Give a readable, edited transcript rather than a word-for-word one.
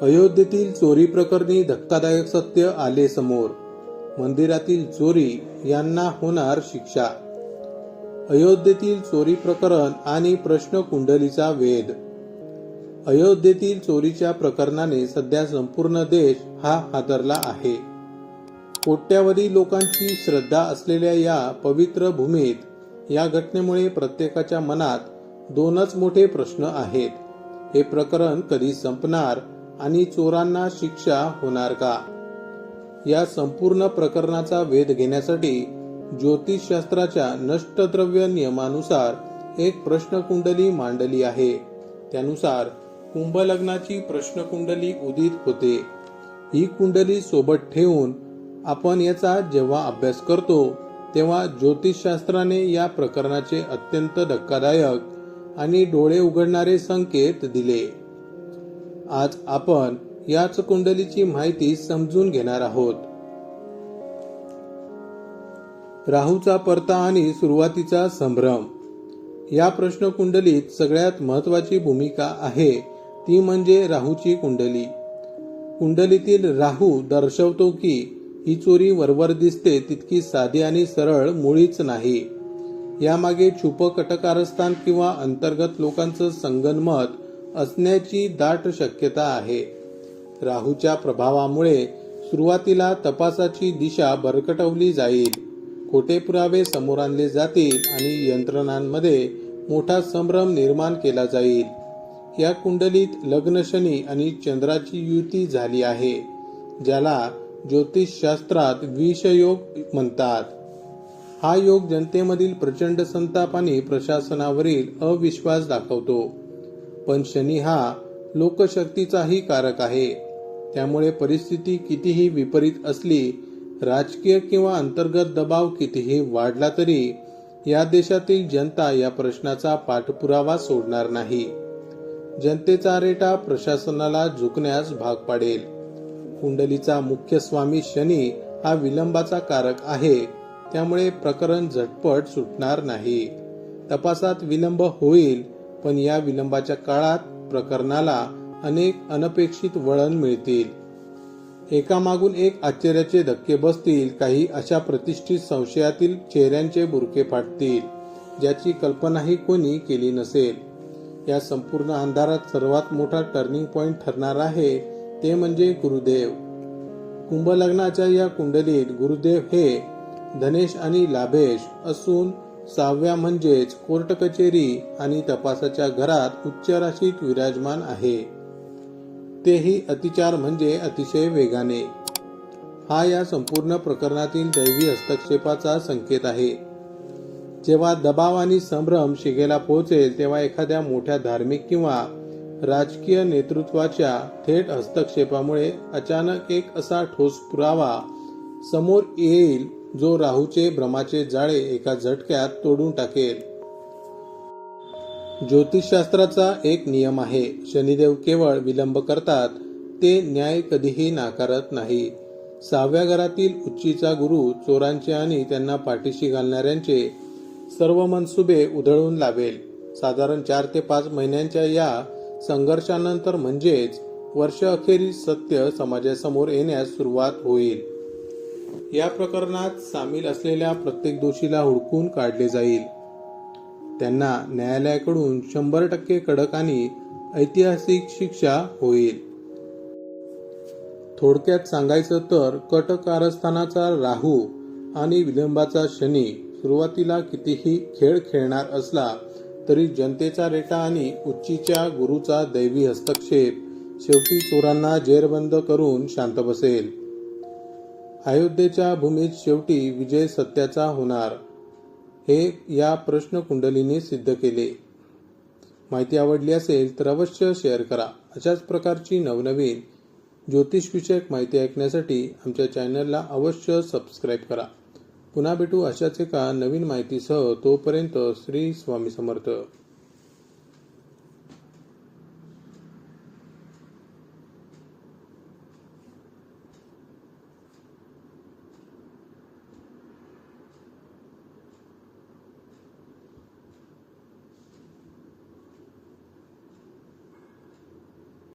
अयोध्येतील चोरी प्रकरणी धक्कादायक सत्य आले समोर. मंदिरातील चोरी यांना होणार शिक्षा. अयोध्येतील चोरी प्रकरण आणि प्रश्न कुंडलीचा वेध. अयोध्येतील चोरीच्या प्रकरणाने सध्या संपूर्ण देश हा हादरला आहे. कोट्यावधी लोकांची श्रद्धा असलेल्या या पवित्र भूमीत या घटनेमुळे प्रत्येकाच्या मनात दोनच मोठे प्रश्न आहेत. हे प्रकरण कधी संपणार आणि चोरांना शिक्षा होणार का? या संपूर्ण प्रकरणाचा वेध घेण्यासाठी ज्योतिषशास्त्राच्या नष्टद्रव्य नियमानुसार एक प्रश्नकुंडली मांडली आहे. त्यानुसार कुंभ लग्नाची प्रश्नकुंडली उदित होते. ही कुंडली सोबत ठेवून आपण याचा जेव्हा अभ्यास करतो तेव्हा ज्योतिषशास्त्राने या प्रकरणाचे अत्यंत धक्कादायक आणि डोळे उघडणारे संकेत दिले. आज आपण याच कुंडलीची माहिती समजून घेणार आहोत. राहूचा परता आणि सुरुवातीचा संभ्रम. या प्रश्न कुंडलीत सगळ्यात महत्वाची भूमिका आहे ती म्हणजे राहूची कुंडली. कुंडलीतील राहू दर्शवतो की ही चोरी वरवर दिसते तितकी साधी आणि सरळ मुळीच नाही. यामागे छुप कटकारस्थान किंवा अंतर्गत लोकांचं संगनमत असण्याची दाट शक्यता आहे. राहूच्या प्रभावामुळे सुरुवातीला तपासाची दिशा भरकटवली जाईल. खोटे पुरावे समोर आणले जातील आणि यंत्रणांमध्ये मोठा संभ्रम निर्माण केला जाईल. या कुंडलीत लग्न शनी आणि चंद्राची युती झाली आहे, ज्याला ज्योतिषशास्त्रात विषयोग म्हणतात. हा योग जनतेमधील प्रचंड संताप आणि प्रशासनावरील अविश्वास दाखवतो. पण शनी हा लोकशक्तीचाही कारक आहे. त्यामुळे परिस्थिती कितीही विपरीत असली, राजकीय किंवा अंतर्गत दबाव कितीही वाढला तरी या देशातील जनता या प्रश्नाचा पाठपुरावा सोडणार नाही. जनतेचा रेटा प्रशासनाला झुकण्यास भाग पाडेल. कुंडलीचा मुख्य स्वामी शनी हा विलंबाचा कारक आहे. त्यामुळे प्रकरण झटपट सुटणार नाही. तपासात विलंब होईल, पण या विलंबाच्या काळात प्रकरणाला अनेक अनपेक्षित वळण मिळतील. एकामागून एक आश्चर्याचे धक्के बसतील. काही अशा प्रतिष्ठित संशयातील चेहऱ्यांचे बुरके फाटतील ज्याची कल्पनाही कोणी केली नसेल. या संपूर्ण अंधारात सर्वात मोठा टर्निंग पॉइंट ठरणार आहे ते म्हणजे गुरुदेव. कुंभ लग्नाच्या या कुंडलीत गुरुदेव हे धनेश आणि लाभेश असून 6व्या म्हणजेच कोर्ट कचेरी आणि तपासाच्या घरात उच्च राशीत विराजमान आहे. तेही अतिचार म्हणजे अतिशय वेगाने. हा या संपूर्ण प्रकरणातील दैवी हस्तक्षेपाचा संकेत आहे. जेव्हा दबाव आणि संभ्रम शिगेला पोहोचेल तेव्हा एखाद्या मोठ्या धार्मिक किंवा राजकीय नेतृत्वाच्या थेट हस्तक्षेपामुळे अचानक एक असा ठोस पुरावा समोर येईल जो राहूचे भ्रमाचे जाळे एका झटक्यात तोडून टाकेल. ज्योतिषशास्त्राचा एक नियम आहे, शनिदेव केवळ विलंब करतात, ते न्याय कधीही नाकारत नाही. 6व्या घरातील उच्चीचा गुरु चोरांचे आणि त्यांना पाठीशी घालणाऱ्यांचे सर्व मनसुबे उधळून लावेल. साधारण 4 ते 5 महिन्यांच्या या संघर्षानंतर म्हणजेच वर्ष अखेरीस सत्य समाजासमोर येण्यास सुरुवात होईल. या प्रकरणात सामील असलेल्या प्रत्येक दोषीला हुडकून काढले जाईल. त्यांना न्यायालयाकडून 100% कडक आणि ऐतिहासिक शिक्षा होईल. थोडक्यात सांगायचं तर कट कारस्थानाचा राहू आणि विलंबाचा शनी सुरुवातीला कितीही खेळ खेळणार असला तरी जनतेचा रेटा आणि उच्चीच्या गुरुचा दैवी हस्तक्षेप शेवटी चोरांना जेरबंद करून शांत बसेल. अयोध्येच्या भूमीत शेवटी विजय सत्याचा होणार हे या प्रश्न कुंडलीने सिद्ध केले. माहिती आवडली असेल तर अवश्य शेअर करा. अशाच प्रकारची नवनवीन ज्योतिषविषयक माहिती ऐकण्यासाठी आमच्या चॅनलला अवश्य सबस्क्राईब करा. पुन्हा भेटू अशाच एका नवीन माहितीसह. तोपर्यंत श्री स्वामी समर्थ.